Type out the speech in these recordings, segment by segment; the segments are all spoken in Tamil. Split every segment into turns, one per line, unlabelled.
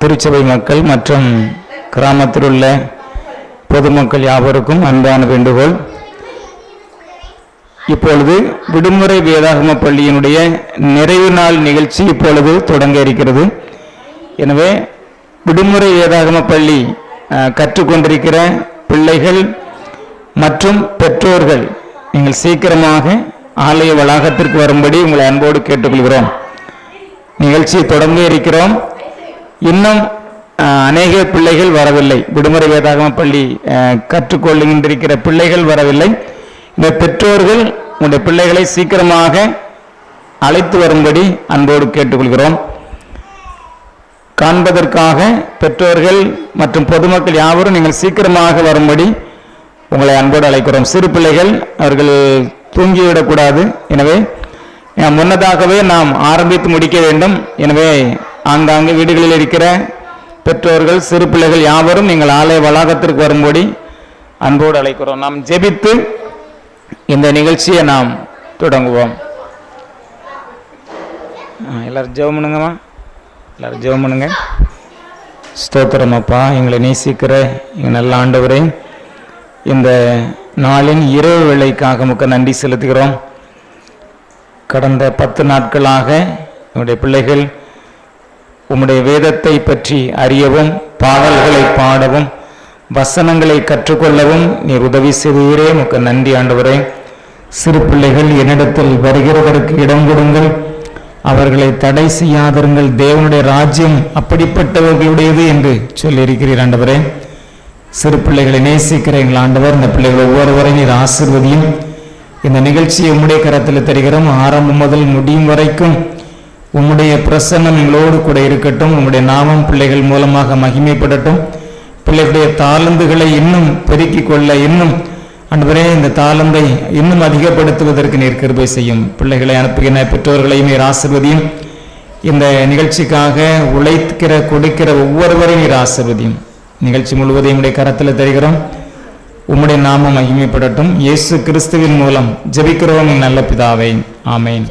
திருச்சபை மக்கள் மற்றும் கிராமத்தில் உள்ள பொதுமக்கள் யாவருக்கும் அன்பான வேண்டுகோள். இப்பொழுது விடுமுறை வேதாகம பள்ளியினுடைய நிறைவு நாள் நிகழ்ச்சி இப்பொழுது தொடங்க இருக்கிறது. எனவே விடுமுறை வேதாகம பள்ளி கற்றுக்கொண்டிருக்கிற பிள்ளைகள் மற்றும் பெற்றோர்கள் நீங்கள் சீக்கிரமாக ஆலய வளாகத்திற்கு வரும்படி உங்களை அன்போடு கேட்டுக்கொள்கிறோம். நிகழ்ச்சியை தொடங்க இருக்கிறோம். இன்னும் அநேக பிள்ளைகள் வரவில்லை. விடுமுறை வேதாகம பள்ளி கற்றுக்கொள்கின்றிருக்கிற பிள்ளைகள் வரவில்லை. இந்த பெற்றோர்கள் உங்களுடைய பிள்ளைகளை சீக்கிரமாக அழைத்து வரும்படி அன்போடு கேட்டுக்கொள்கிறோம். காண்பதற்காக பெற்றோர்கள் மற்றும் பொதுமக்கள் யாவரும் நீங்கள் சீக்கிரமாக வரும்படி உங்களை அன்போடு அழைக்கிறோம். சிறு பிள்ளைகள் அவர்கள் தூங்கிவிடக்கூடாது. எனவே முன்னதாகவே நாம் ஆரம்பித்து முடிக்க வேண்டும். எனவே ஆங்காங்கே வீடுகளில் இருக்கிற பெற்றோர்கள் சிறு பிள்ளைகள் யாவரும் நீங்கள் ஆலய வளாகத்திற்கு வரும்படி அன்போடு அழைக்கிறோம். நாம் ஜெபித்து இந்த நிகழ்ச்சியை நாம் தொடங்குவோம். எல்லாரும் ஜெபம் பண்ணுங்கம்மா, எல்லாரும் ஜெபம் பண்ணுங்க. ஸ்தோத்திரம் அப்பா, எங்களை நேசிக்கிற எங்கள் நல்ல ஆண்டவரே, இந்த நாளின் இரவு வேளைக்காக உமக்கு நன்றி செலுத்துகிறோம். கடந்த 10 நாட்களாக என்னுடைய பிள்ளைகள் உம்முடைய வேதத்தை பற்றி அறியவும், பாடல்களை பாடவும், வசனங்களை கற்றுக்கொள்ளவும் நீர் உதவி செய்வீரே. உமக்கு நன்றி ஆண்டவரே. சிறு பிள்ளைகள் என்னிடத்தில் வருகிறவருக்கு இடம் கொடுங்கள், அவர்களை தடை செய்யாதிருங்கள், தேவனுடைய ராஜ்யம் அப்படிப்பட்டவர்களுடையது என்று சொல்லியிருக்கிறீர் ஆண்டவரே. சிறு பிள்ளைகளை நேசிக்கிற எங்கள் ஆண்டவர், இந்த பிள்ளைகள் ஒவ்வொருவரையும் நீர் ஆசீர்வதியும். இந்த நிகழ்ச்சியை உம்முடைய கரத்தில் தருகிறோம். ஆரம்பம் முதல் முடியும் வரைக்கும் உம்முடைய பிரசன்னம் எங்களோடு கூட இருக்கட்டும். உம்முடைய நாமம் பிள்ளைகள் மூலமாக மகிமைப்படட்டும். பிள்ளைகளுடைய தாளந்துகளை இன்னும் பெருக்கிக் கொள்ள, இன்னும் ஆண்டவரே இந்த தாளந்தை இன்னும் அதிகப்படுத்துவதற்கு நீர் கிருபை செய்யும். பிள்ளைகளை அனுப்புகிற பெற்றோர்களையும் நீர் ஆசீர்வதியும். இந்த நிகழ்ச்சிக்காக உழைக்கிற கொடுக்கிற ஒவ்வொருவரையும் நீர் ஆசீர்வதியும். நிகழ்ச்சி முழுவதையும் உடைய கரத்தில் தருகிறோம். உம்முடைய நாமம் மகிமைப்படட்டும். இயேசு கிறிஸ்துவின் மூலம் ஜெபிக்கிறோம் நல்ல பிதாவே, ஆமென்.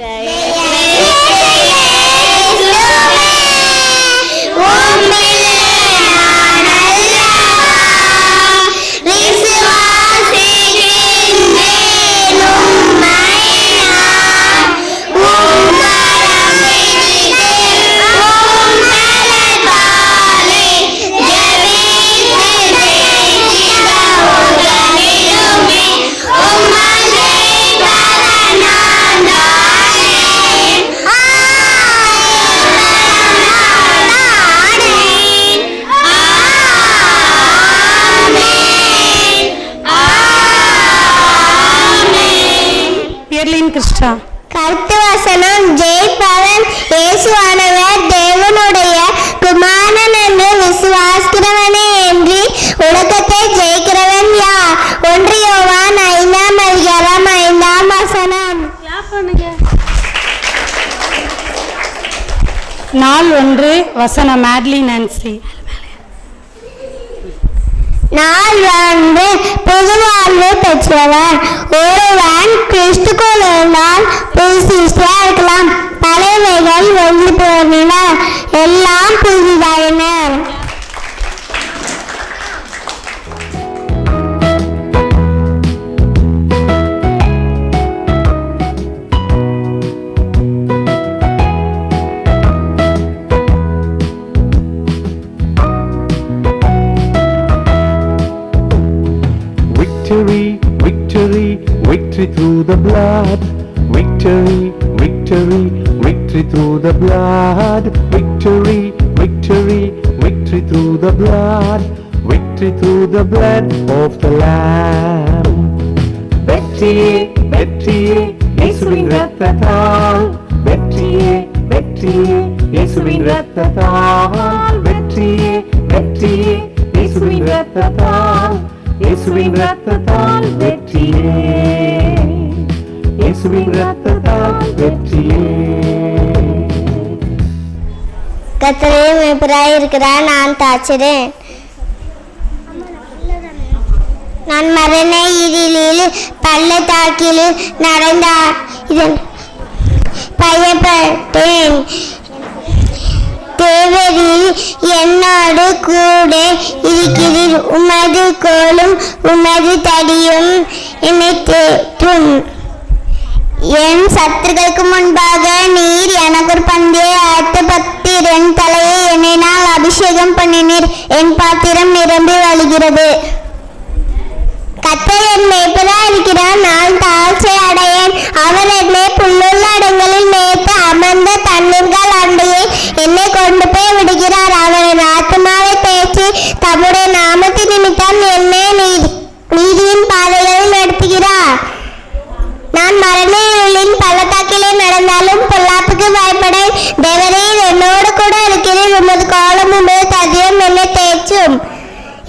கருத்து வசனம், ஜெயிப்பவன் இயேசுவானவர் தேவனுடைய குமாரன் என்று விசுவாசிக்கிறவனே என்று உலகத்தை ஜெயிக்கிறவன் யார்? 1 யோவான் 5ஆம் அதிகாரம் 5ஆம் வசனம்.
நாள் 1 வசனம் மேட்லி நான்சி.
நாள் 1 புது வாழ்வு பெற்றவர். ஒருவன் கிறிஸ்துக்குள் இருந்தால் புது சிருஷ்டியா இருக்கலாம். பழையவைகள் ஒன்று போயின, எல்லாம் புதிதாயின.
Victory, victory, victory through the blood. Victory, victory, victory through the blood. Victory, victory, victory through the blood. Victory through the blood of the Lamb. வெற்றியே வெற்றியே இயேசுவின் இரத்தத்தால். வெற்றியே வெற்றியே இயேசுவின் இரத்தத்தால். வெற்றியே வெற்றியே இயேசுவின் இரத்தத்தால். இயேசுவின் இரத்தத்தால் வெற்றியே. இயேசுவின் இரத்தத்தால் வெற்றியே.
கர்த்தரே மேய்ப்பராய் இருக்கிறார், நான் தாழ்ச்சிறேன். நான் மரண இருளில் பள்ளத்தாக்கில் நடந்தார் பயப்பட்டேன். தேவரில் என்னோடு கூட இருக்கிறீர். உமது கோலும் உமது தடியும் என்னை தேற்றும். என் சத்துருக்களுக்கு முன்பாக நீர் எனக்கு ஒரு பந்தியை ஆயத்த பக்தீர். என் தலையை எண்ணெயினால் அபிஷேகம் பண்ணினீர். என் பாத்திரம் நிரம்பி வழிகிறது. கர்த்தர் என் மேய்ப்பராய் இருக்கிறார். நான் தாழ்ச்சி அடையேன். அவர் என்னை புல்லுள்ள இடங்களில் மேய்த்து அமர்ந்த தண்ணீர்கள் அண்டையை என்னை கொண்டு போய் விடுகிறார். அவர் என் ஆத்துமாவை தேய்ச்சி தம்முடைய நாமத்தின் நிமித்தம் என்னை நீதியின் பாதைகளில் நடத்துகிறார். நான் மரண இருளின் பள்ளத்தாக்கிலே நடந்தாலும் பொல்லாப்புக்கு பயப்படேன். தேவரீர் என்னோடு கூட இருக்கிறீர். உமது கோலம் உமது ததியம் என்னை தேய்ச்சும்.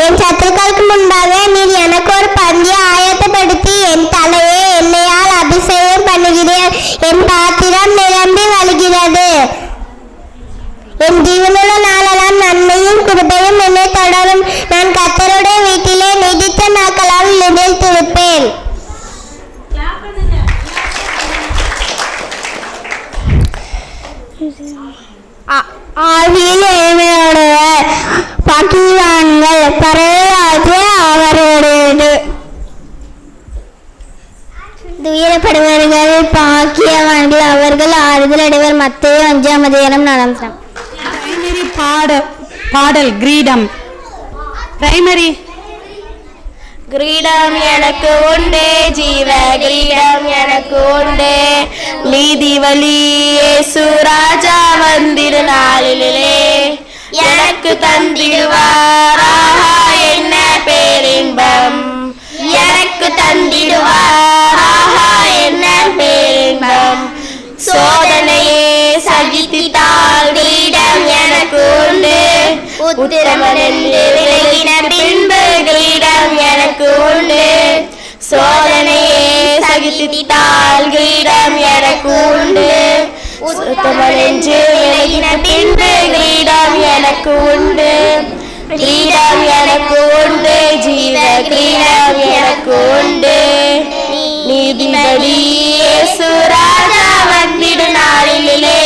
என் சத்துருக்களுக்கு முன்பாக நீர் எனக்கு ஒரு பந்தியை ஆயத்தப்படுத்தி என் தலையை எண்ணெயால் அபிஷேகம் பண்ணுகிறேன். என் பாத்திரம் நிரம்பி வழிகிறது. என் ஜீவனுள்ள நாளெல்லாம் நன்மையும் கிருபையும் என்னை தொடரும். நான் கர்த்தருடைய வீட்டிலே நீடித்த நாட்களால் நிலைத்திருப்பேன். ஆவியில் ஏழ்மையோடுவர் பாக்கியவான்கள் பரவாயில்லை அவரோடு. துயரப்படுவார்கள் பாக்கியவான்கள் அவர்கள் ஆறுதல் அடைவர். மத்தேயு 5:4.
பிரைமரி பாடல் கிரீடம். பிரைமரி
கிரீடம் எனக்கு உண்டு, ஜீவ கிரீடம் எனக்கு உண்டு. நீதி வழி இயேசு ராஜா வந்திரு நாளிலே எனக்கு தந்திடுவார். ஆஹா என்ன பேரின்பம் எனக்கு தந்திடுவார். ஆஹா என்ன பேரின்பம். சோதனையே சகித்தால் கிரீடம் எனக்கு உண்டு. உத்திரமன் என்று விலகின பின்பு கிரீடம் எனக்கு உண்டு. சோதனையே சகித்தால் கிரீடம் எனக்கு உண்டு. உத்தமன் என்று விலகின பின்பு கிரீடம் எனக்கு உண்டு. கிரீடம் எனக்கு உண்டு, ஜீவ கிரீடம் எனக்கு உண்டு. நீதிபதி இயேசு ராஜா வந்திடு நாளிலே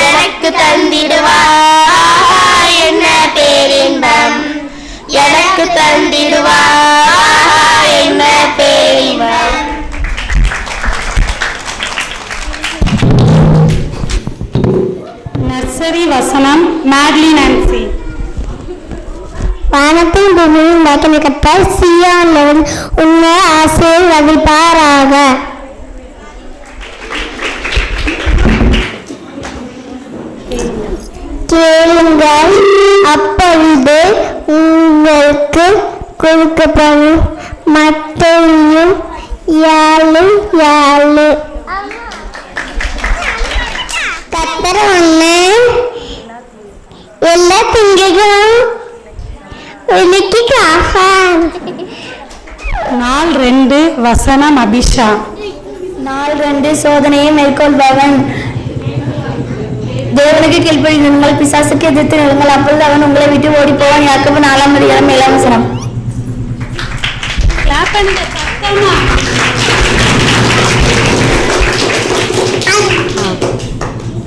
எனக்கு தந்திடுவார். என்ன பேரின்பம் எனக்கு தந்திடுவார். என்ன பேரின்பம்.
நர்சரி வசனம் மேட்லி நான்சி.
வானத்தின் பூமியும் உண்டாக்கின கர்த்தர் சீயோனில் உன்னை ஆசீர்வதிப்பாராக. கேளுங்கள், அப்பொழுது உங்களுக்கு கொடுக்கப்படும். மத்தேயு 7:7. கர்த்தர் உன்னை எல்லா திங்களும்
நாள் 2 வசனம் அபிஷா.
நாள் 2 சோதனையை மேற்கொள்பவன். தேவனுக்கு கீழ்ப்படியுங்கள், பிசாசுக்கு எதிர்த்து நில்லுங்கள், அப்பொழுது அவன் உங்களை விட்டு ஓடி போவான். யாக்கோபு 4:7.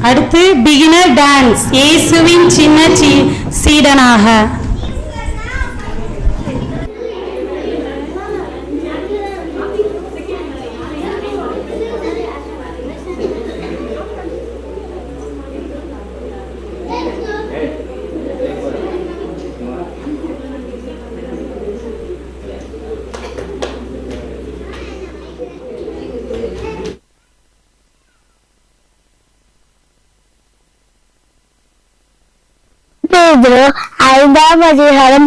அடுத்து பிகினர் டான்ஸ். இயேசுவின் சின்ன சீடனாக.
பேதுரு 5:8.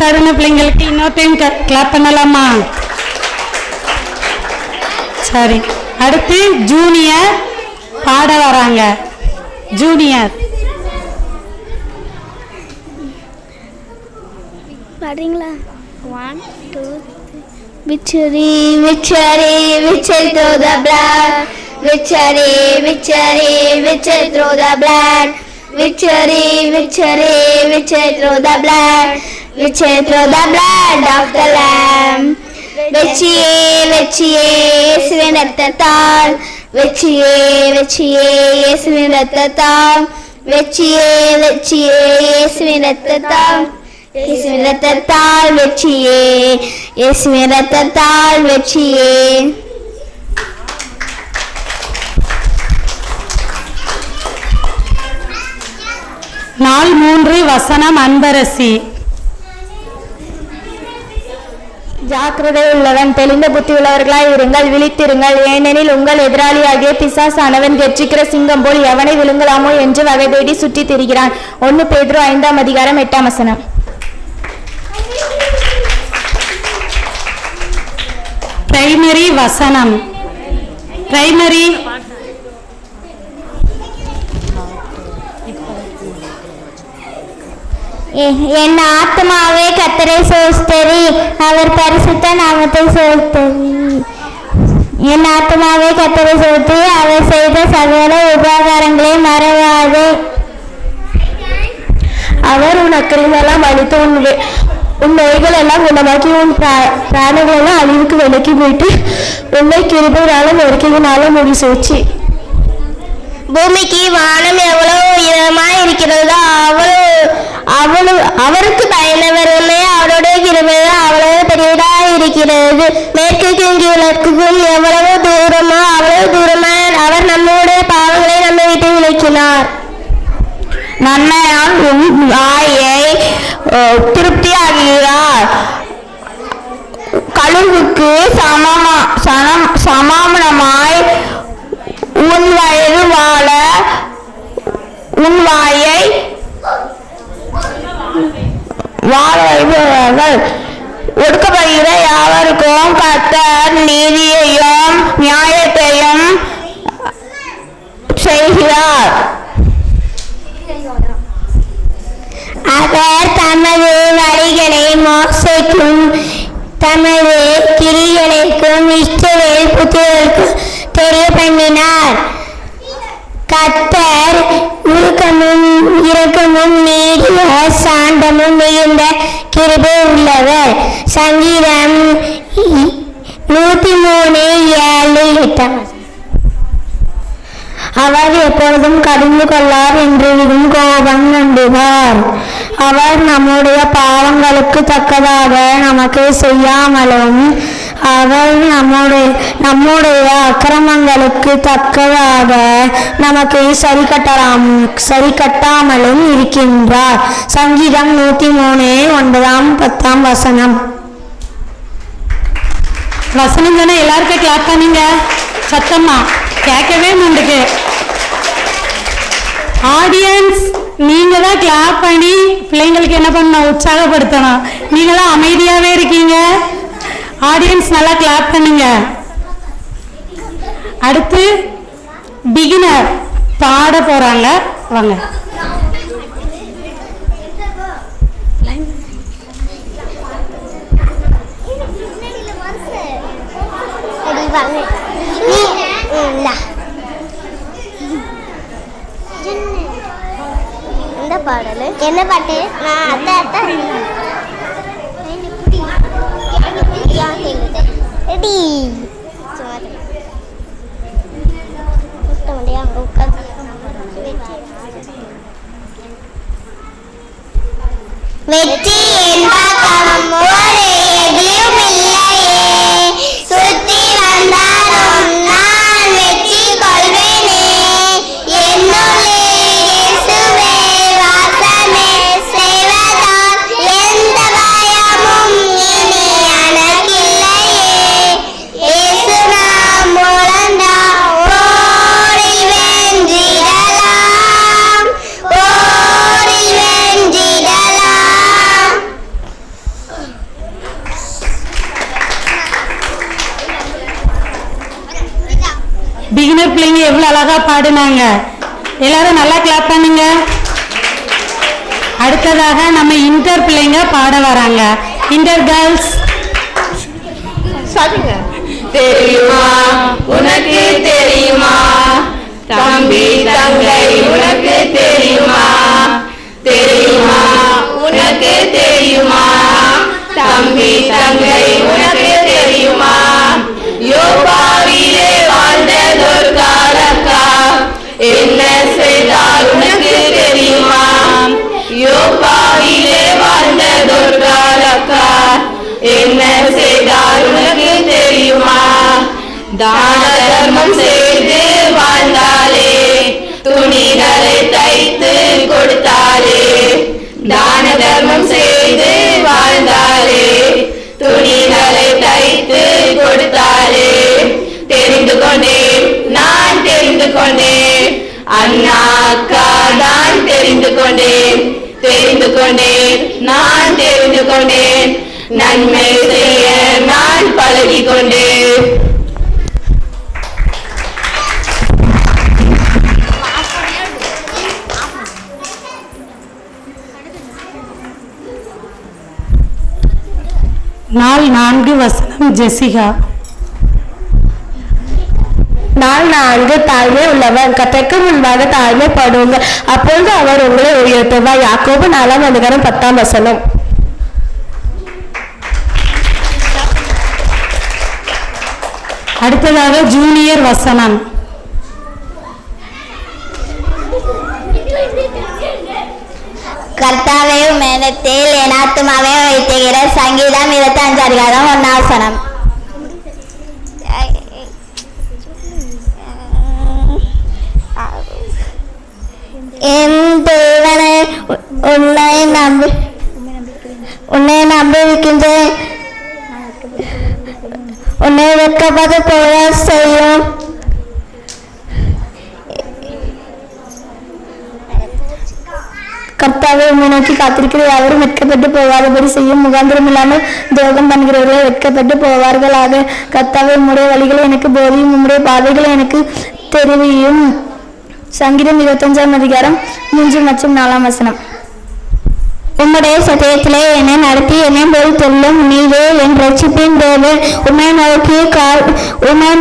பாடின பிள்ளைங்களுக்கு இன்னொரு டைம் கிளாப் பண்ணலாமா? சரி, அடுத்து ஜூனியர் பாட வராங்க. Junior
பாடுறீங்களா? 1 2 Victory, victory, victory through the blood. Victory, victory, victory through the blood. Victory, victory, victory through the blood. Victory through the blood of the Lamb. வெற்றியே வெற்றியே இயேசுவின் இரத்தத்தால். வெற்றியே வெற்றியே இயேசுவின் இரத்தத்தால். வெற்றியே வெற்றியே இயேசுவின் இரத்தத்தால். இயேசுவின் இரத்தத்தால் வெற்றியே. இயேசுவின் இரத்தத்தால் வெற்றியே.
நாள் 3 வசனம் அன்பரசி.
ஜாக்கிரதை உள்ளவன் தெளிந்த புத்தி உள்ளவர்களாய் இருங்கள், விழித்திருங்கள். ஏனெனில் உங்கள் எதிராளியாகிய பிசாசானவன் கெர்ச்சிக்கிற சிங்கம் போல் எவனை விழுங்கலாமோ என்று வகை தேடி சுற்றி திரிகிறான். 1 பேதுரு 5ஆம் அதிகாரம் 8ஆம் வசனம்.
பிரைமரி வசனம். பிரைமரி
என் ஆத்மாவே கர்த்தரை சோஸ்தரி, அவர் பரிசுத்த நாமத்தை சோஸ்தரி. என் ஆத்மாவே கர்த்தரை சோஸ்தரி, அவர் செய்த சகல உபகாரங்களை மறவாதே.
அவர் உன் அக்கறைகளெல்லாம் அழித்து உன் நோய்கள் எல்லாம் குணமாக்கி உன் பிராணங்களெல்லாம் அழிவுக்கு விலக்கி போயிட்டு உன்னை கிருபையினாலும் நெருக்கினாலும் முடிசூச்சி.
பூமிக்கு வானம் எவ்வளவு உயரமாய் இருக்கிறதோ அவருக்கு பயந்தவருமே அவருடைய கிருபை அவ்வளவு பெரியதாய் இருக்கிறது. மேற்குக்கும் கிழக்குக்கும் எவ்வளவு தூரமோ அவ்வளவு தூரமாய் அவர் நம்முடைய பாவங்களை நம்ம விட்டு விலக்கினார்.
நன்மையால் உன் வாயை திருப்தியாகிறார். கழுகுக்கு சமானமாய் உன் வயது வாழ உன் வாயை வாழ வைப்பவர்கள். ஒடுக்கப்படுகிற யாவருக்கும் கர்த்தர் நீதியையும் நியாயத்தையும் செய்கிறார்.
அவர் தமது வழிகளை மோசைக்கும் தமது கிரிகளுக்கும் இஸ்ரவேல் புத்திரருக்கும் தெரிய பண்ணினார். கர்த்தர் உருக்கமும் இரக்கமும் நீடிய சாந்தமும் மிகுந்த கிருபை உள்ளவர். சங்கீதம் 103:7-8. அவர் எப்பொழுதும் கடிந்து கொள்ளார் என்று கோபம் நம்புவார். அவர் நம்முடைய பாவங்களுக்கு தக்கதாக நமக்கு செய்யாமலும் அவர் நம்முடைய அக்கிரமங்களுக்கு தக்கதாக நமக்கு சரி கட்டாமலும் இருக்கின்றார். சங்கீதம் 103:9-10 வசனம்.
வசனம் தானே எல்லாருக்கும் கிளாப் பண்ணீங்க சத்தமா கேட்கவே மாட்டுக்கு. ஆடியன்ஸ் நீங்க தான் கிளாப் பண்ணி பிள்ளைங்களுக்கு என்ன பண்ணணும், உற்சாகப்படுத்தணும். நீங்களாம் அமைதியாவே இருக்கீங்க. ஆடியன்ஸ் நல்லா கிளாப் பண்ணுங்க. அடுத்து பிகினர் பாட போறாங்க. வாங்க.
என்ன பாட்டு? வெற்றி என்பாக்கம் ஒரு எதிலும் இல்லையே, சுற்றி வந்தாலும் நான் வெற்றி கொள்வேனே. என்னுள்ளே இயேசுவே வாசமே செய்வதால் எந்த பயமும் இனி எனக்கில்லையே. இயேசு நாம் முழந்தால் ஓடி வென்றிடலாம், ஓடி வென்றிடலாம்.
பாருங்க எவ்வளவு அழகா பாடுனாங்க. எல்லாரும் நல்லா கிளாப் பண்ணுங்க. அடுத்ததாக நம்ம இன்டர் பிள்ளைங்க பாட வராங்க. Inter girls.
தெரியுமா உனக்கு தெரியுமா தம்பி தங்கை உனக்கு தெரியுமா தெரியுமா உனக்கு தெரியுமா தம்பி தங்கை உனக்கு தெரியுமா யோபாவிலே வாழ்ந்ததொரு காலக்கா என்ன செய்தால் உனக்கு தெரியுமா யோபாவிலே வாழ்ந்ததொரு காலக்கா என்ன செய்தால் உனக்கு தெரியுமா தான தர்மம் செய்து வாழ்ந்தாலே துணிகளை தைத்து கொடுத்தாலே தான தர்மம் செய்து வாழ்ந்தாலே துணிகளை தைத்து கொடுத்தாலே தெரிந்து கொண்டேன் நான் தெரிந்து கொண்டேன் அண்ணா அக்கா நான் தெரிந்து கொண்டேன் தெரிந்து கொண்டேன் நான் தெரிந்து கொண்டேன் நன்மை செய்ய நான் பழகிக் கொண்டேன்.
நாள் 4 வசனம் ஜெசிகா.
நாள் 4 தாழ்மை உள்ளவர் கர்த்தருக்கு முன்பாக தாழ்மைப்படுங்கள் அப்பொழுது அவர் உங்களை உயர்த்துவார். யாக்கோபு 4:10.
அடுத்ததாக ஜூனியர் வசனம்.
கர்த்தாவே மேலத்தில் என் ஆத்துமாவே வைத்துகிற சங்கீதம் 25:1. என் தேவனே உன்னை நம்பியிருக்கின்றேன். உன்னை வெட்கப்பட்டு போக செய்யும். கர்த்தாவே உம்மை நோக்கி காத்திருக்கிற யாவரும் வெட்கப்பட்டு போகாதபடி செய்யும். முகாந்திரம் இல்லாமல் துரோகம் பண்ணுகிறவர்களை வெட்கப்பட்டு போவார்களாக. கர்த்தாவே உம்முடைய வழிகளை எனக்கு போதியும் உம்முடைய பாதைகளை எனக்கு தெரிவியும். சங்கீதம் 25:3 மற்றும் 4. உம்முடைய சத்தியத்திலே என்னை நடத்தி என்னை போய் சொல்லும் நீரே என் ரட்சிப்பின் தேவன். உம்மை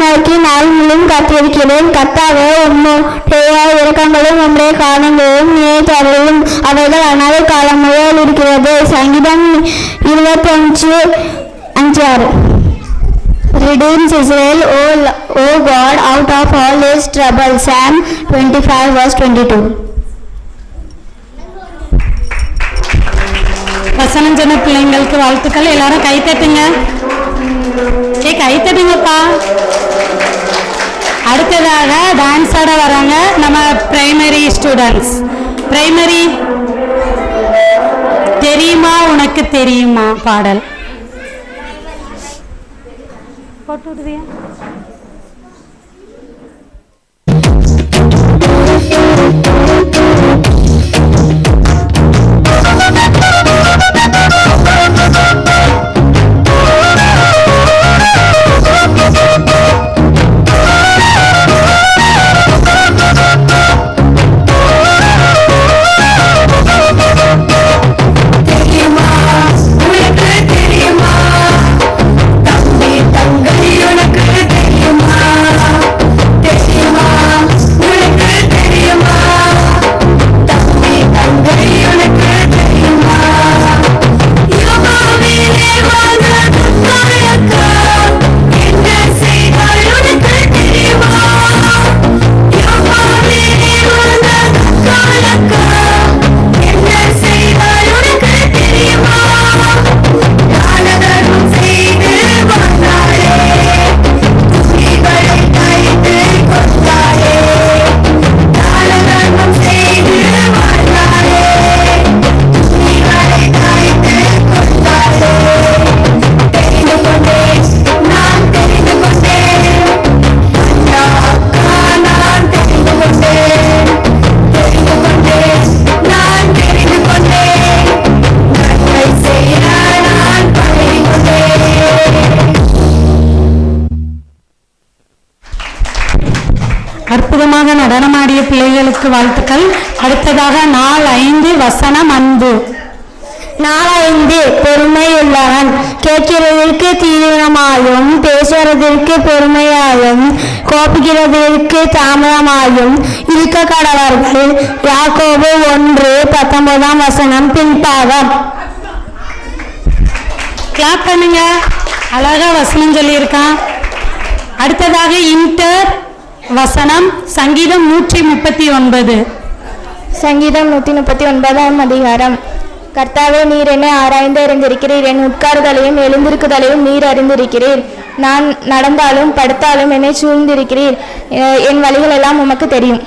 நோக்கி நாள் முழுவதும் காத்திருக்கிறேன். கர்த்தாவே உம்முடைய இரக்கங்களும் உம்முடைய காலங்களும் நினைத்தருளும். அவைகள் அநாதை காலம் முதல் இருக்கிறது. சங்கீதம் 25:5. Redeems Israel, O God, out of all his trouble. Psalm 25:22.
வசனம் சொன்ன பிள்ளைங்களுக்கு வாழ்த்துக்கள். எல்லாரும் கை தட்டுங்க. கை தட்டுங்கப்பா. அடுத்ததாக டான்ஸ் ஆட வராங்க நம்ம பிரைமரி ஸ்டூடெண்ட்ஸ். பிரைமரி தெரியுமா உனக்கு தெரியுமா பாடல் போட்டு விடுவியா?
தெரியுமா உனக்கு தெரியுமா தம்பி தங்கை உனக்கு
அம்மாவுக்கு வாழ்த்துக்கள். அடுத்ததாக நாள் 5 வசனம் அன்பு.
4 பொறுமையுள்ளவன் கேட்கிறதற்கு தீவிரமாயும் பேசுறதற்கு பொறுமையாயும் கோபிக்கிறதற்கு தாமதமாயும் இருக்க கடவர்கள். யாக்கோபு 1:19 பின்பாகம்.
கிளாப் பண்ணுங்க. அழகா வசனம் சொல்லியிருக்கான். அடுத்ததாக இன்டர் வசனம் சங்கீதம் 139.
சங்கீதம் 139 அதிகாரம். கர்த்தாவே, நீர் என்னை ஆராய்ந்து அறிந்திருக்கிறீர். என் உட்காருதலையும் எழுந்திருக்குதலையும் நீர் அறிந்திருக்கிறீர். நான் நடந்தாலும் படுத்தாலும் என்னை சூழ்ந்திருக்கிறீர். என் வழிகள் எல்லாம் உமக்கு தெரியும்.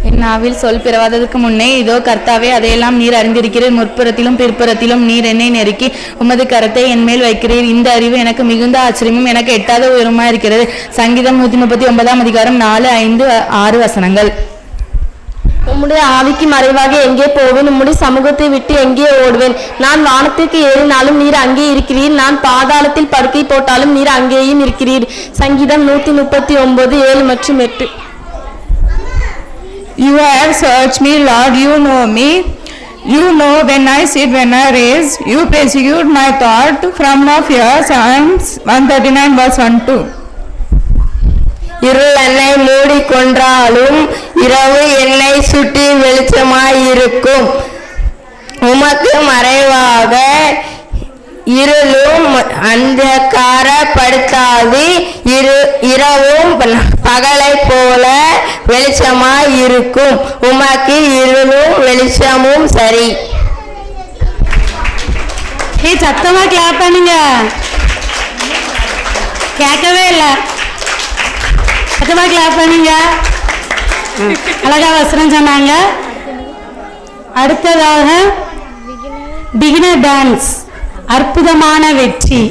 என் நாவில் சொல் பிறவாததற்கு முன்னே இதோ கர்த்தாவே, அதையெல்லாம் நீர் அறிந்திருக்கிறீர். முற்புறத்திலும் பிற்புறத்திலும் நீர் என்னை நெருக்கி உமது கரத்தை என் மேல் வைக்கிறீர். இந்த அறிவு எனக்கு மிகுந்த ஆச்சரியமும் எனக்கு எட்டாத உயரமாக இருக்கிறது. சங்கீதம் 139 அதிகாரம் 4, 5, 6 வசனங்கள்.
உம்முடைய ஆவிக்கு மறைவாக எங்கே போவேன்? உம்முடைய சமூகத்தை விட்டு எங்கே ஓடுவேன்? நான் வானத்திற்கு ஏறினாலும் நீர் அங்கே இருக்கிறீர். நான் பாதாளத்தில் படுக்கை போட்டாலும் நீர் அங்கேயும் இருக்கிறீர். சங்கீதம் 139 7 மற்றும் 8.
You have searched me, Lord, you know me. You know when I sit, when I raise. You persecute my thought from of your Psalms 139 verse 1-2.
இருள் என்னை மூடிக்கொண்டாலும் இரவு என்னை சுற்றி வெளிச்சமாயிருக்கும். உமக்கு மறைவாக இருளும் அந்தகாரப்படுத்தாது. இரவும் பகலை போல வெளிச்சமாயிருக்கும். உமக்கு இருளும் வெளிச்சமும் சரி.
சத்தமா கிளாப் பண்ணுங்க. கேட்கவே இல்லை. சத்தமா கிளாப் பண்ணுங்க. அழகா வசனம் சொன்னாங்க. அடுத்ததாக பிகினர் டான்ஸ் அற்புதமான வெற்றி.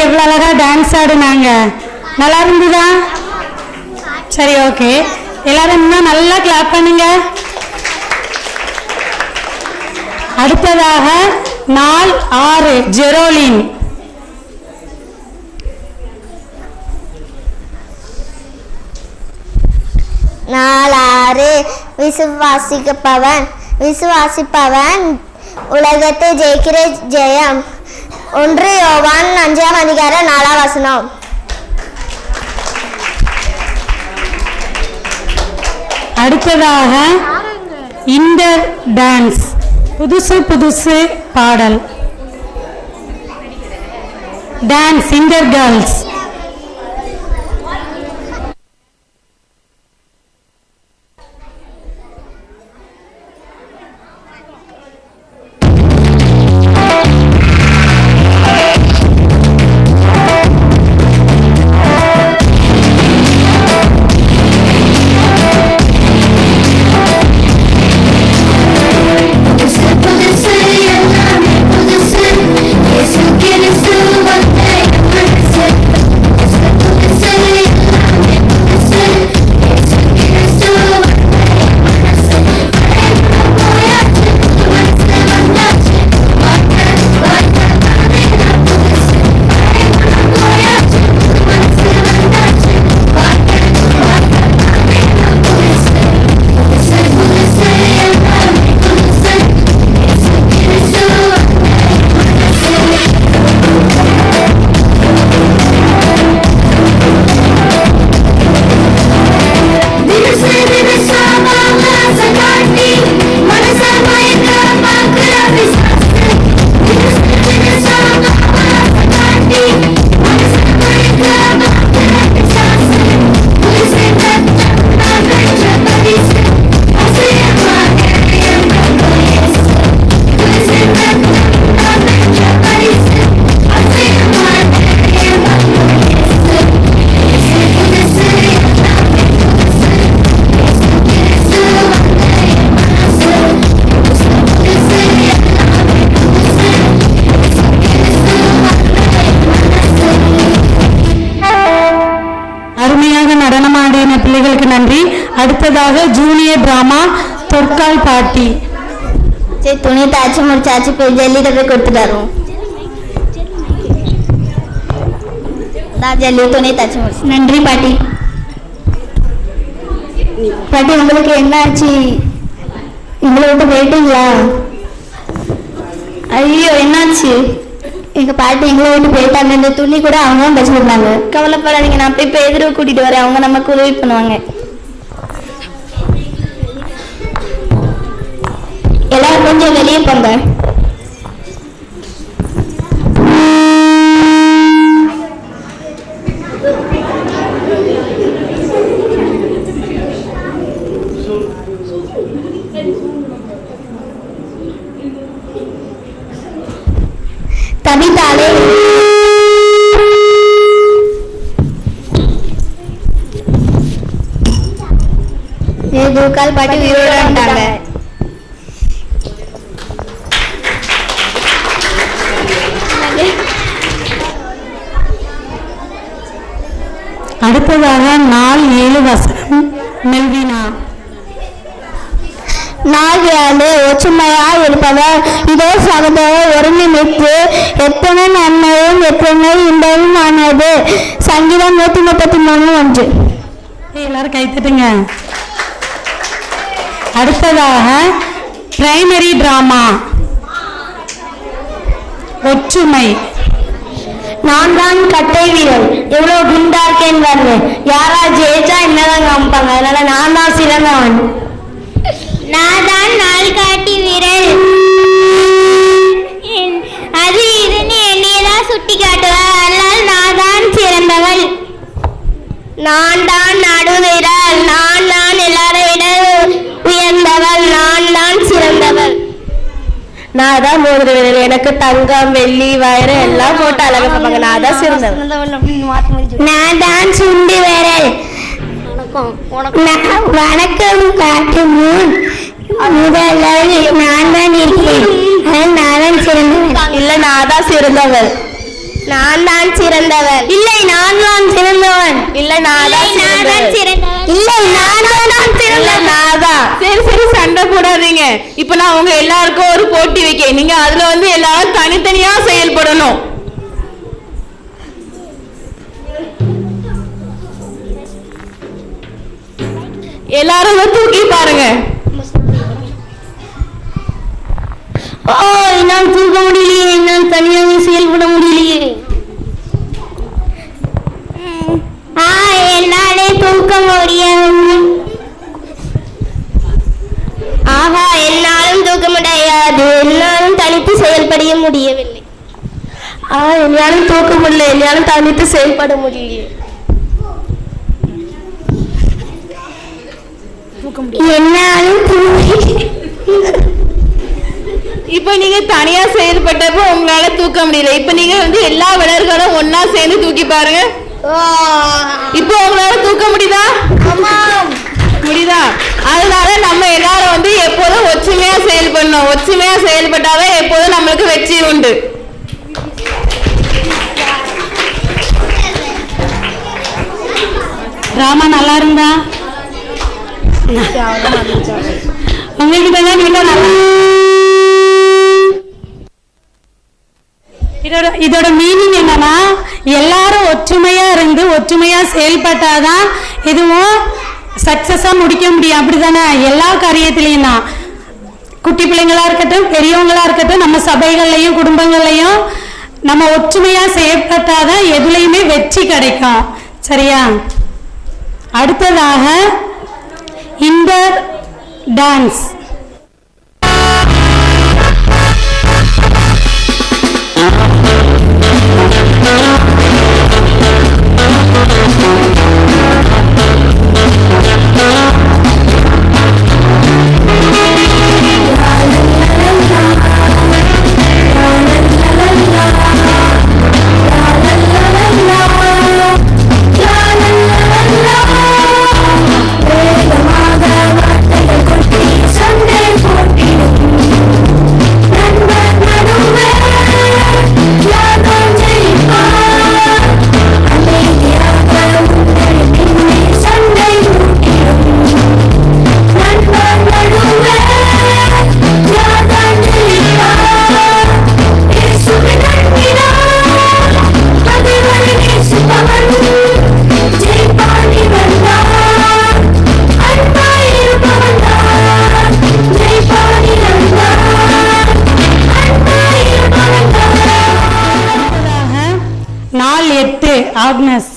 எவ்வளவு அழகா டான்ஸ் ஆடுனாங்க. நல்லா இருந்ததா? சரி, ஓகே. எல்லாரும் இன்னும் நல்லா கிளாப் பண்ணுங்க. அடுத்ததாக நாள் 6 ஜெரோலின்.
நாள் 6 விசுவாசிப்பவன் உலகத்தை ஜெயிக்கிற ஜெயம். 1 யோவான் 5 அதிகாரம் 4 வசனம்.
அடுத்ததாக இந்த டான்ஸ் புதுசு புதுசு பாடல். Dance singer girls. பிள்ளைகளுக்கு நன்றி. அடுத்ததாக ஜூனியர் டிராமா தொற்கால் பாட்டி.
சரி, துணி தாச்சு முடிச்சாச்சு, போய் ஜல்லிட்ட போய் கொடுத்துட்டாரு. ஜல்லி துணி தாச்சு முடிச்சு. நன்றி பாட்டி. பாட்டி, உங்களுக்கு என்ன ஆச்சு? எங்களை விட்டு போயிட்டீங்களா? ஐயோ, என்னாச்சு? எங்க பாட்டி எங்களை விட்டு போயிட்டாங்க. இந்த துணி கூட அவங்க தான் தச்சு கொடுத்தாங்க. கவலைப்படாதீங்க, நான் போய் எதிர்வு கூட்டிட்டு வரேன். அவங்க நமக்கு உதவி பண்ணுவாங்க. எல்லாரும் கொஞ்சம் வெளியே போங்க. கவிதாலே தூக்கால் பாட்டி உயிரோட வந்துட்டாங்க.
அடுத்ததாக நாள் 7 வசனம் மெல்வினா.
நாள் 7 ஒற்றுமையா இருப்பவர் இதோ சகோதரர் ஒருங்கிணைத்து எத்தனை நன்மையும் எத்தனை இன்பமும் ஆனது. சங்கீதம் 133:1.
எல்லாரும் கைத்தட்டுங்க. அடுத்ததாக பிரைமரி டிராமா ஒற்றுமை.
நான் தான் கட்டை வீரன், எவ்வளவு குண்டா இருக்கேன்னு பாருங்க. யாரா ஜெயிச்சா என்னதான் காமிப்பாங்க, அதனால நான் தான் சிறந்தவன். நான் தான் நாள் காட்டி வீரன், அது இதுன்னு என்னையதான் சுட்டி காட்டுவார், அதனால் நான் தான் சிறந்தவள். நான் தான் நடுவீரல், நான் தான் எல்லாரை விட உயர்ந்தவள், நான் தான் சிறந்தவள். நான் தான் மோதிர வீரர், எனக்கு தங்கம் வெள்ளி வயிறு எல்லாம் போட்டு அழகு பார்ப்பாங்க, நான் தான் சிறந்தவள். நான் தான் சுண்டி வீரர், வணக்கம் காட்டு முன் முதல்ல நான் தான் இருக்கேன், நான் தான் சிறந்தவள். இல்ல, நான் தான் சிறந்தவள். நான் தான் சிறந்தவள். இல்லை, நான் தான் சிறந்தவன். இல்ல, நான் தான் சிறந்தவள். இல்லை, நான் தான் சிறந்தவன்.
சரி சரி, சண்டை போடாதீங்க. இப்ப நான் உங்க எல்லாருக்கும் ஒரு போட்டி வைக்க, நீங்க அதுல எல்லாரும் தனித்தனியா செயல்படணும். எல்லாரும் தூக்கி பாருங்க.
என்னால் தூக்க முடியலையே, என்னால் தனியாக செயல்பட முடியலையே. என்னாலே தூக்க முடியும். ஆஹா, என்னாலும் தூக்க முடியாது, என்னாலும் தனித்து செயல்பட முடியவில்லை.
என்னாலும் தூக்க முடியல, என்னாலும் தனித்து செயல்பட முடியலையே.
என்னாலும்
இப்போ நீங்க தனியா செயல்பட்டப்போ உங்களால தூக்க முடியல. இப்போ நீங்க எல்லா விலர்களும் ஒன்னா சேர்ந்து தூக்கி பாருங்க. இப்போ உங்களால தூக்க முடியுதா? முடியுதா? அதனால நம்ம எல்லாரும் எப்போதும் ஒற்றுமையா செயல்படணும். ஒற்றுமையா செயல்பட்டாதான் எப்போதும் நம்மளுக்கு வெற்றி உண்டு.
ராமா நல்லா இருந்தா உங்ககிட்ட நல்லா. இதோட மீனிங் என்னன்னா, எல்லாரும் ஒற்றுமையா இருந்து ஒற்றுமையா செயல்பட்டாதான் இதுவும் சக்சஸா முடிக்க முடியும். அப்படித்தானே? எல்லா காரியத்திலையும் தான், குட்டி பிள்ளைங்களா இருக்கட்டும், பெரியவங்களா இருக்கட்டும், நம்ம சபைகள்லையும் குடும்பங்கள்லையும் நம்ம ஒற்றுமையா செயல்பட்டாதான் எதுலையுமே வெற்றி கிடைக்கும். சரியா? அடுத்ததாக இன்டர் டான்ஸ். ஆக்னஸ்.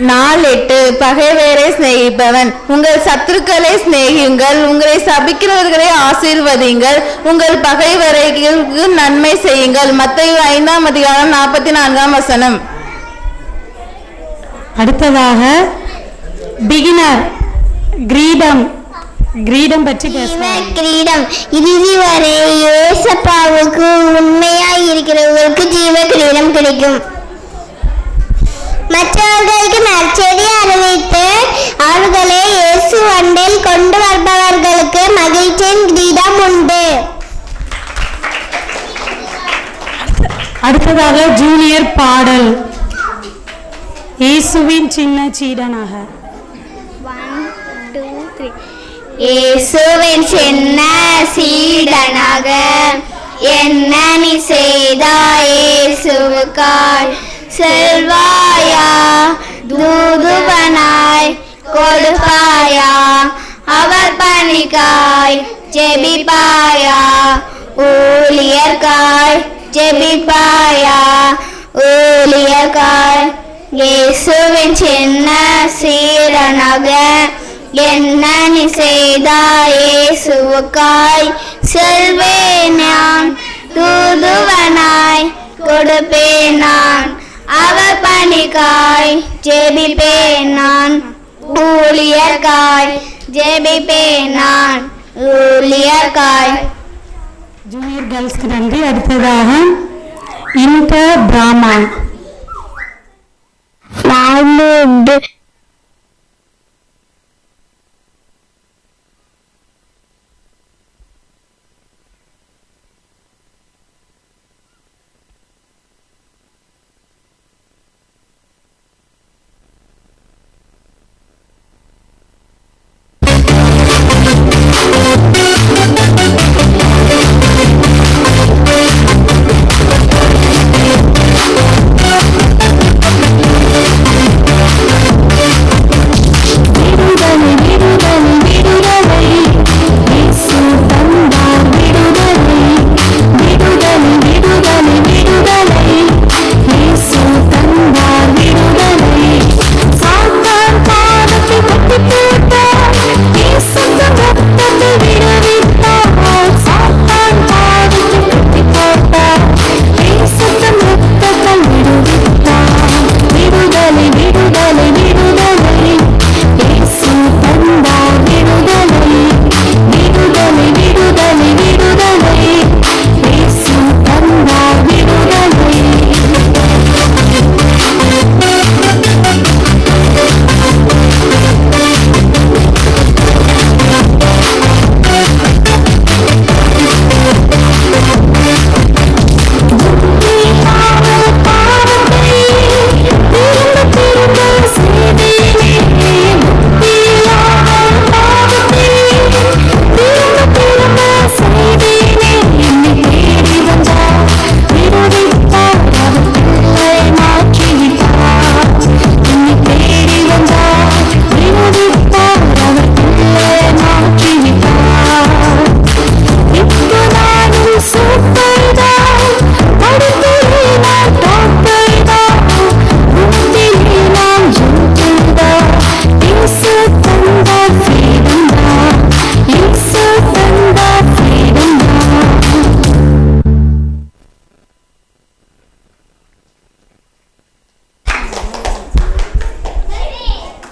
நாள் 8 பகைவரை சிநேகிப்பவன். உங்கள் சத்துருக்களை சிநேகியுங்கள், உங்களை சபிக்கிறவர்களை ஆசீர்வதிங்கள், உங்கள் பகைவரைக்கு நன்மை செய்யுங்கள். மத்தேயு 5:44.
அடுத்ததாக பிகினர் கிரீடம். கிரீடம் பற்றி பேசுவோம்.
கிரீடம் இறுதி வரை ஏசப்பாவுக்கு உண்மையாய் இருக்கிறவர்களுக்கு ஜீவ கிரீடம் கிடைக்கும். மற்றவர்களுக்கு நற்செய்தி அறிவித்து அவர்களை இயேசு அண்டையில் கொண்டு வருபவர்களுக்கு மகிழ்ச்சியின் கிரீடம் உண்டு.
அடுத்ததாக ஜூனியர் பாடல். இயேசுவின் சின்ன சீடனாக.
1 2 3. இயேசுவின் சின்ன சீடனாக என்ன நீ செய்தாய் இயேசுவுக்காய், செல்வாயா தூதுவனாய் கொடுப்பாயா, அவர் பணிக்காய் ஜெபிப்பாயா, ஊழியர்காய் ஜெபிப்பாயா, ஊழியர்காய். இயேசுவின் சின்ன சீடனாக என்ன நீ செய்தாய் இயேசுவுக்காய், செல்வேன் நான் தூதுவனாய் கொடுப்பேன் நான், அவர் பணிக்காய் ஜெபிப்பேன் நான், ஊழியர்காய் ஜெபிப்பேன் நான், ஊழியர்காய்.
ஜூனியர் கேர்ள்ஸ்க்கு நன்றி. அடுத்ததாக இன்டர் பிராமா.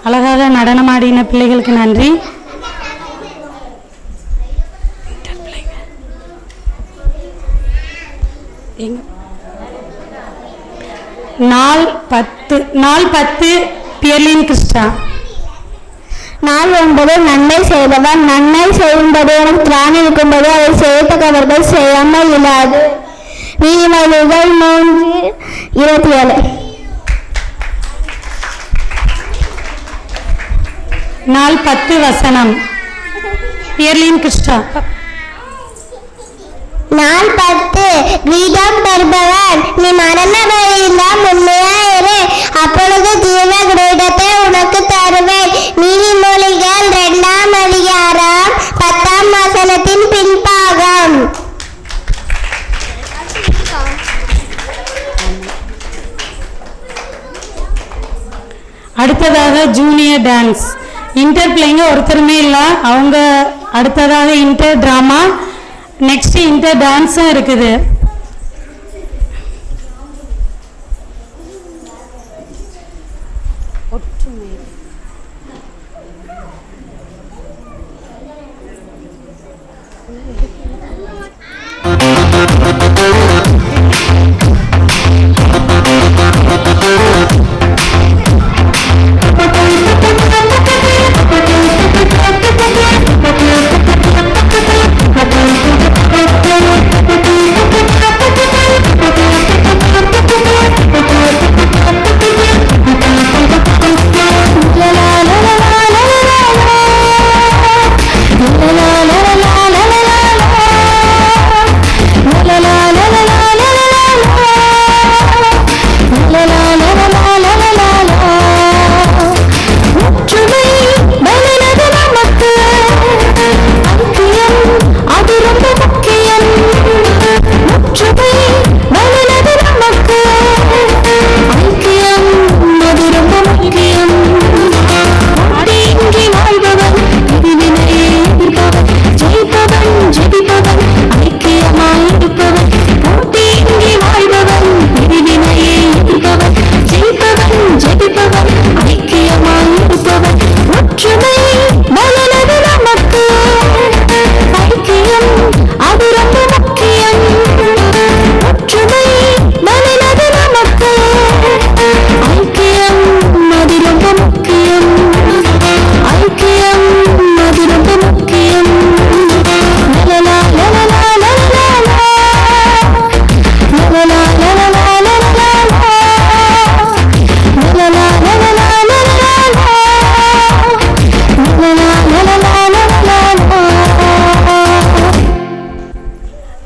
அழகாக நடனமாடின பிள்ளைகளுக்கு நன்றி. நாள் 10 பியர்லின் கிறிஸ்டா.
நாள் 9 நன்மை செய்தவன். நன்மை செய்யும்படி எனக்கு திராணி இருக்கும்போது அதை செய்யத்தக்கவர்கள் செய்யாமல் இல்லாது. நீதிமொழிகள் 3:27.
நாள் 10 வசனம் பியர்லின் கிறிஸ்டா.
நாள் 10 கிரீடம் பெறுபவன். நீ மரண வழியெல்லாம் உண்மையாயிரு, அப்பொழுது ஜீவ கிரீடத்தை உனக்கு தருவேன். நீதிமொழிகள் 2ஆம் அதிகாரம் 10ஆம் வசனத்தின் பின்பாகம்.
அடுத்ததாக ஜூனியர் டான்ஸ். இன்டர் பிள்ளைங்க ஒருத்தருமே இல்லை. அவங்க அடுத்ததாக இன்டர் டிராமா, நெக்ஸ்ட் இன்டர் டான்ஸும் இருக்குது.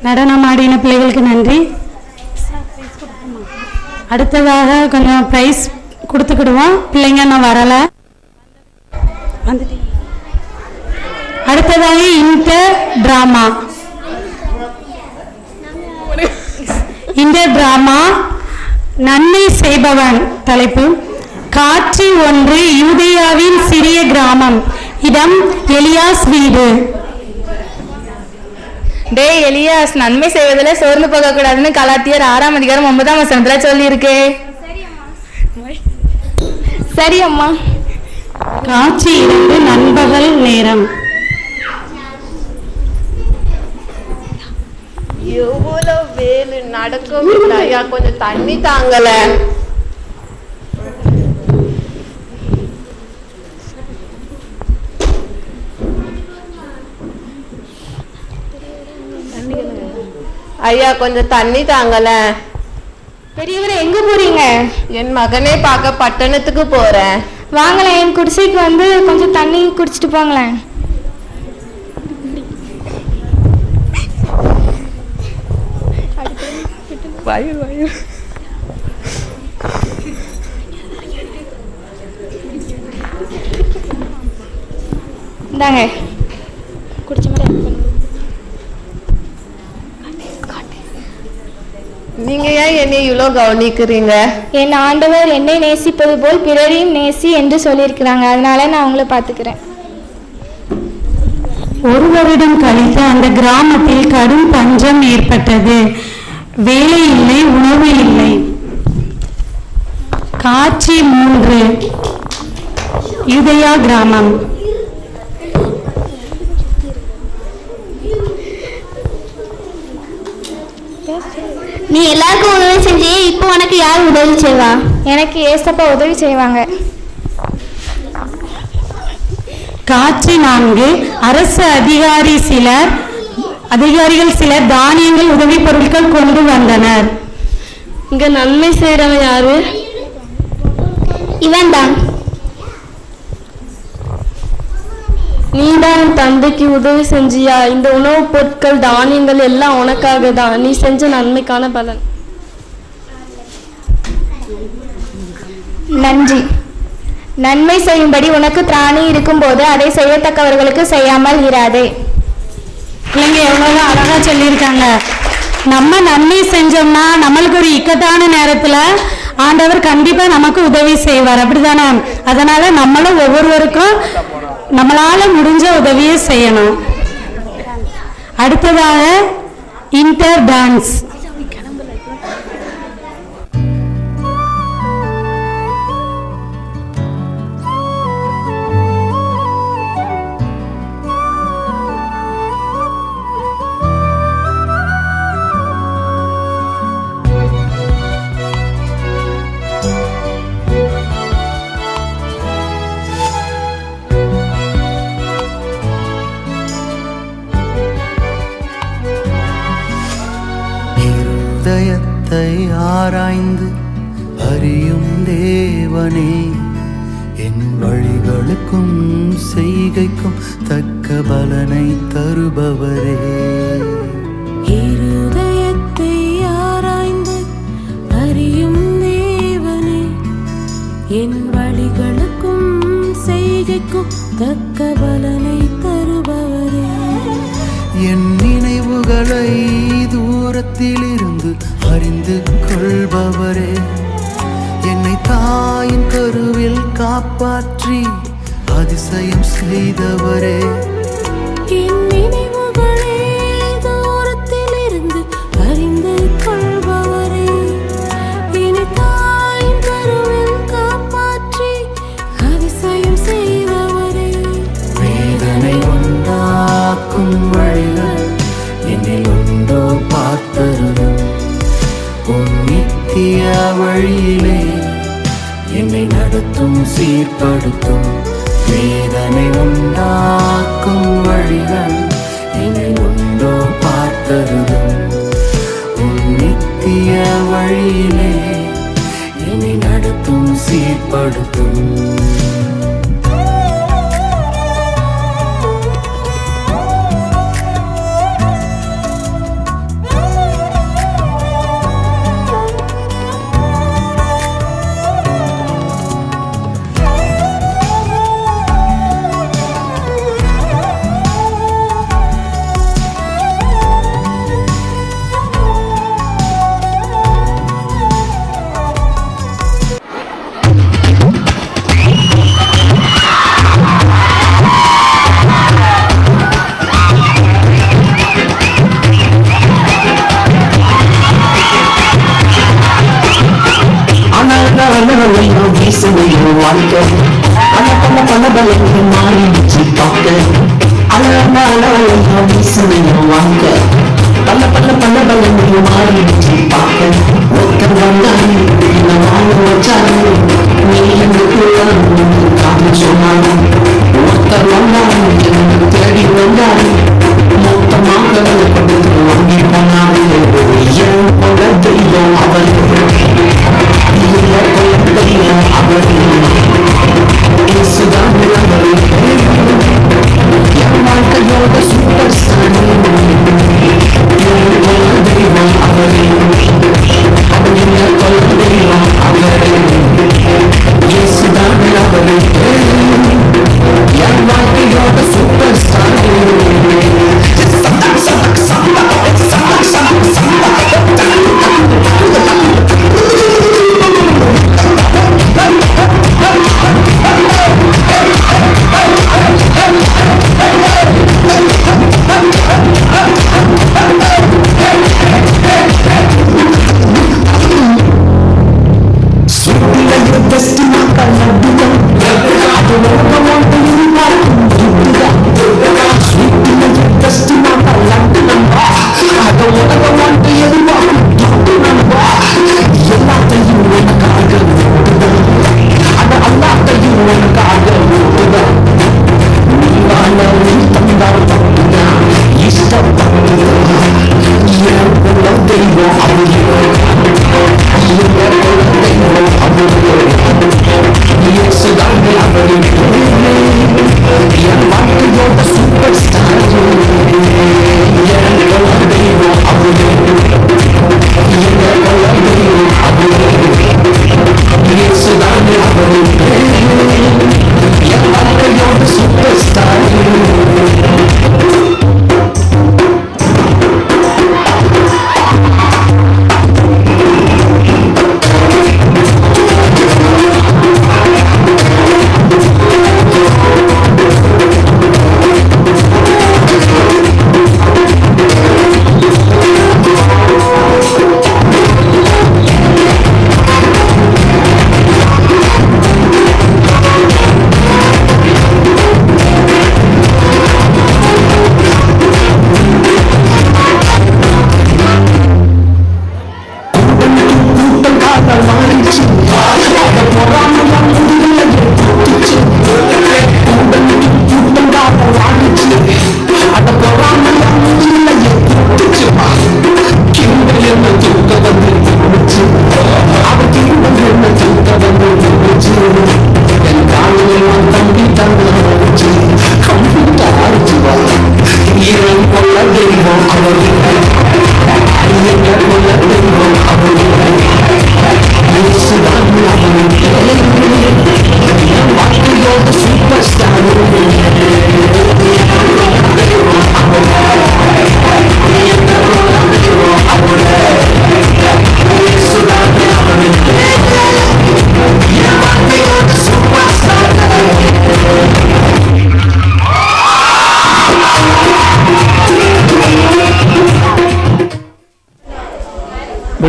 நடனமாடின பிள்ளைகளுக்கு நன்றி. அடுத்ததாக கொஞ்சம் ப்ரைஸ் கொடுத்துக்கிடுவோம். பிள்ளைங்க நான் வரலை, வந்துட்டீங்க. அடுத்ததாக இன்டர் டிராமா. இன்டர் டிராமா நன்மை செய்பவன். தலைப்பு காட்சி 1 யூதேயாவின் சிறிய கிராமம். இடம் எலியாஸ் வீடு.
டே எலியாஸ், நன்மை செய்வதில் சோர்ந்து போக கூடாதுன்னு கலாத்தியர் 6ஆம் அதிகாரம் 9ஆம் வசனத்துல சொல்லியிருக்கு.
சரி அம்மா.
காட்சி 2 நண்பகல் நேரம்.
எவ்வளவு வேலு நடக்கும் ஐயா, கொஞ்சம் தண்ணி தாங்கல. ஐயா கொஞ்சம் தண்ணி தாங்கல.
பெரியவரை எங்க போறீங்க?
என் மகனே பார்க்க பட்டணத்துக்கு போறேன்.
வாங்களேன், என் குடிசைக்கு வந்து கொஞ்சம் தண்ணி குடிச்சிட்டு போங்களேன். இந்தாங்க குடிச்ச மாதிரி.
நீங்க ஏன் என்னை இவ்வளோ கவனிக்கிறீங்க?
என் ஆண்டவர் என்னை நேசிப்பது போல் பிறரையும் நேசி என்று சொல்லியிருக்கிறாங்க. அதனால நான் உங்களை பார்த்துக்கிறேன்.
ஒரு வருடம் கழித்து அந்த கிராமத்தில் கடும் பஞ்சம் ஏற்பட்டது. வேலை இல்லை, உணவு இல்லை. காட்சி 3 யூதேயா கிராமம்.
நீ எல்லாருக்கும் உதவி செஞ்சே, இப்போ உனக்கு யார் உதவி செய்வா?
எனக்கு ஏசப்பா உதவி செய்வாங்க.
காட்சி 4. அரசு அதிகாரிகள் சிலர் தானியங்கள் உதவி பொருட்கள் கொண்டு வந்தனர்.
இங்க நன்மை செய்யறவன் யாரு?
இவன் தான்.
நீதான் தந்தைக்கு உதவி செஞ்சியா? இந்த உணவுப் பொருட்கள் தானியங்கள் எல்லாம் உனக்காக தான். நீ செஞ்ச நன்மைக்கான பலன்.
நன்றி. நன்மை செய்யும்படி உனக்கு திராணி இருக்கும்போது அதை செய்யத்தக்கவர்களுக்கு செய்யாமல் இராதே.
பிள்ளைங்க எவ்வளவு அழகா சொல்லியிருக்காங்க. நம்ம நன்மை செஞ்சோம்னா நம்மளுக்கு ஒரு இக்கட்டான நேரத்துல ஆண்டவர் கண்டிப்பா நமக்கு உதவி செய்வார், அப்படிதானே? அதனால நம்மளும் ஒவ்வொருவருக்கும் நம்மளால முடிஞ்ச உதவியை செய்யணும். அடுத்ததாக இன்டர் டான்ஸ்.
இதயத்தை ஆராய்ந்து அறியும் தேவனே, என் வழிகளுக்கும் செய்கைக்கும் தக்க பலனை தருபவரே.
இருதயத்தை ஆராய்ந்து அறியும் தேவனே, என் வழிகளுக்கும் செய்கைக்கும் தக்க பலனை தருபவரே.
என் நினைவுகளை தூரத்திலிருந்து அறிந்து கொள்பவரே, என்னை தாயின் கருவில் காப்பாற்றி அதிசயம் செய்தவரே.
என் நினைவுகளை தூரத்திலிருந்து அறிந்து கொள்பவரே, என்னை தாயின் கருவில் காப்பாற்றி அதிசயம் செய்தவரே.
வேதனை உண்டாக்கும் வழிகள் என்னில் உண்டோ பார்த்தருளும், உன் நித்திய வழியிலே என்னை நடத்தும் சீர்படுத்தும். வேதனை உண்டாக்கும் வழிகள் என்னில் உண்டோ பார்த்தருளும், உன் நித்திய வழியிலே என்னை நடத்தும் சீர்படுத்தும்.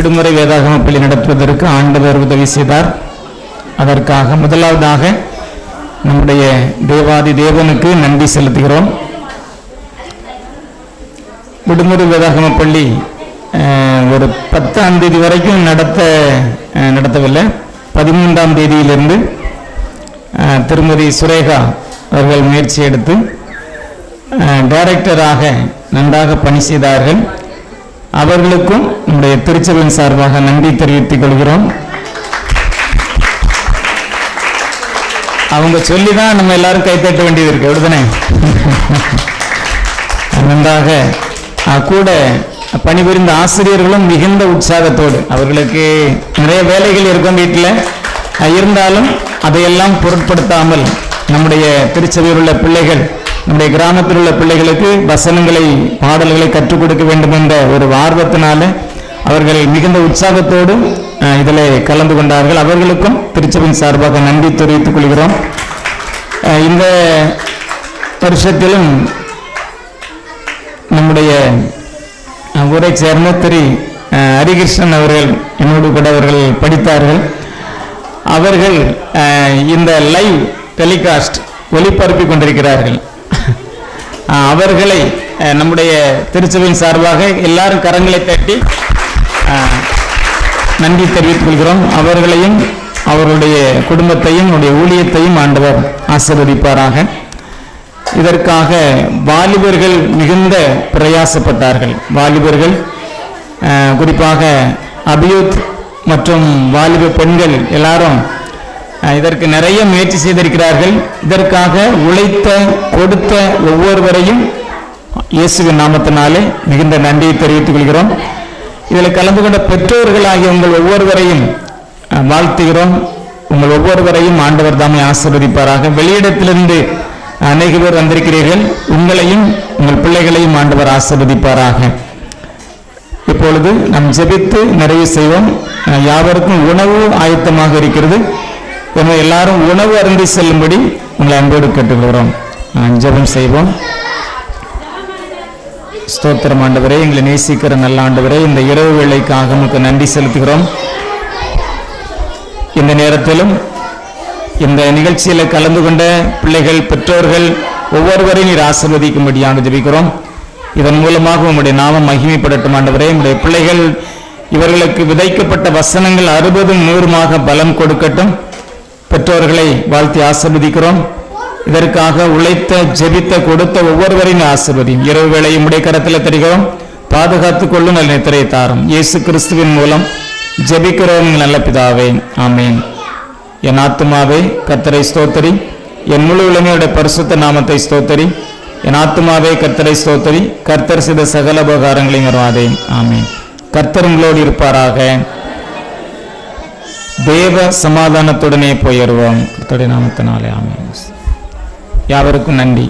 விடுமுறை வேதாகம பள்ளி நடத்துவதற்கு ஆண்டவர் உதவி செய்தார். அதற்காக முதலாவதாக நம்முடைய தேவாதி தேவனுக்கு நன்றி செலுத்துகிறோம். விடுமுறை வேதாகம பள்ளி ஒரு 10ஆம் தேதி வரைக்கும் நடத்தவில்லை. 13ஆம் தேதியிலிருந்து திருமதி சுரேகா அவர்கள் முயற்சி எடுத்து டைரக்டராக நன்றாக பணி செய்தார்கள். அவர்களுக்கும் நம்முடைய திருச்சபையின் சார்பாக நன்றி தெரிவித்துக் கொள்கிறோம். அவங்க சொல்லி தான் நம்ம எல்லாரும் கைத்தட்ட வேண்டியது இருக்கு, அப்படிதானே? நன்றாக கூட பணிபுரிந்த ஆசிரியர்களும் மிகுந்த உற்சாகத்தோடு, அவர்களுக்கு நிறைய வேலைகள் இருக்கும் வீட்டில், இருந்தாலும் அதையெல்லாம் பொருட்படுத்தாமல் நம்முடைய திருச்சபையில் உள்ள பிள்ளைகள், நம்முடைய கிராமத்தில் உள்ள பிள்ளைகளுக்கு வசனங்களை பாடல்களை கற்றுக் கொடுக்க வேண்டும் என்ற ஒரு ஆர்வத்தினால அவர்கள் மிகுந்த உற்சாகத்தோடு இதில் கலந்து கொண்டார்கள். அவர்களுக்கும் திருச்சபையின் சார்பாக நன்றி தெரிவித்துக் கொள்கிறோம். இந்த வருஷத்திலும் நம்முடைய ஊரை சேர்ந்த திரு ஹரிகிருஷ்ணன் அவர்கள் என்னோடு கூட அவர்கள் படித்தார்கள். அவர்கள் இந்த லைவ் டெலிகாஸ்ட் ஒளிபரப்பிக் கொண்டிருக்கிறார்கள். அவர்களை நம்முடைய திருச்சபையின் சார்பாக எல்லாரும் கரங்களை தட்டி நன்றி தெரிவித்துக் கொள்கிறோம். அவர்களையும் அவருடைய குடும்பத்தையும் அவருடைய ஊழியத்தையும் ஆண்டவர் ஆசீர்வதிப்பாராக. இதற்காக வாலிபர்கள் மிகுந்த பிரயாசப்பட்டார்கள். வாலிபர்கள் குறிப்பாக அபியூத் மற்றும் வாலிப பெண்கள் எல்லாரும் இதற்கு நிறைய முயற்சி செய்திருக்கிறார்கள். இதற்காக உழைத்த கொடுத்த ஒவ்வொருவரையும் இயேசுவின் நாமத்தினாலே மிகுந்த நன்றியை தெரிவித்துக் கொள்கிறோம். இதில் கலந்து கொண்ட பெற்றோர்களாகிய உங்கள் ஒவ்வொருவரையும் வாழ்த்துகிறோம். உங்கள் ஒவ்வொருவரையும் ஆண்டவர் தாமே ஆசீர்வதிப்பாராக. வெளியிடத்திலிருந்து அநேக பேர் வந்திருக்கிறீர்கள். உங்களையும் உங்கள் பிள்ளைகளையும் ஆண்டவர் ஆசீர்வதிப்பாராக. இப்பொழுது நாம் ஜெபித்து நிறைவு செய்வோம். யாவருக்கும் உணவு ஆயத்தமாக இருக்கிறது. எனவே எல்லாரும் உணவு அருந்தி செல்லும்படி உங்களை அன்போடு கேட்டுக்கொள்கிறோம். ஜெபம் செய்வோம். ஸ்தோத்திரம் ஆண்டவரே, எங்களை நேசிக்கிற நல்ல ஆண்டவரே, இந்த இரவு வேளைக்காக உங்களுக்கு நன்றி செலுத்துகிறோம். இந்த நேரத்திலும் இந்த நிகழ்ச்சியில் கலந்து கொண்ட பிள்ளைகள், பெற்றோர்கள் ஒவ்வொருவரையும் நீர் ஆசீர்வதிக்கும்படியாக ஜெபிக்கிறோம். இதன் மூலமாக உங்களுடைய நாமம் மகிமைப்படட்டும் ஆண்டவரே. உங்களுடைய பிள்ளைகள் இவர்களுக்கு விதைக்கப்பட்ட வசனங்கள் 60 100 பலம் கொடுக்கட்டும். பெற்றோர்களை வாழ்த்தி ஆசீர்வதிக்கிறோம். இதற்காக உழைத்த ஜெபித்த கொடுத்த ஒவ்வொருவரையும் ஆசீர்வதியும். இரவு வேளை உடைய கரத்தில் தருகிறோம். பாதுகாத்துக் கொள்ளும் நல்ல நித்திரை தாரும். இயேசு கிறிஸ்துவின் மூலம் ஜெபிக்கிறோம் நல்ல பிதாவே, ஆமேன். என் ஆத்துமாவே கர்த்தரை ஸ்தோத்தரி, என் முழு உலகையுடைய பரிசுத்த நாமத்தை ஸ்தோத்தரி. என் ஆத்துமாவே கர்த்தரை ஸ்தோத்தரி, கர்த்தர் செய்த சகல உபகாரங்களையும் மறவாதே, ஆமேன். கர்த்தர் உங்களோடு இருப்பாராக. தேவ சமாதானத்துடனே போயிடுவோம். கர்த்தருடைய நாமத்தினாலே, ஆமேன். யாவருக்கும் நன்றி.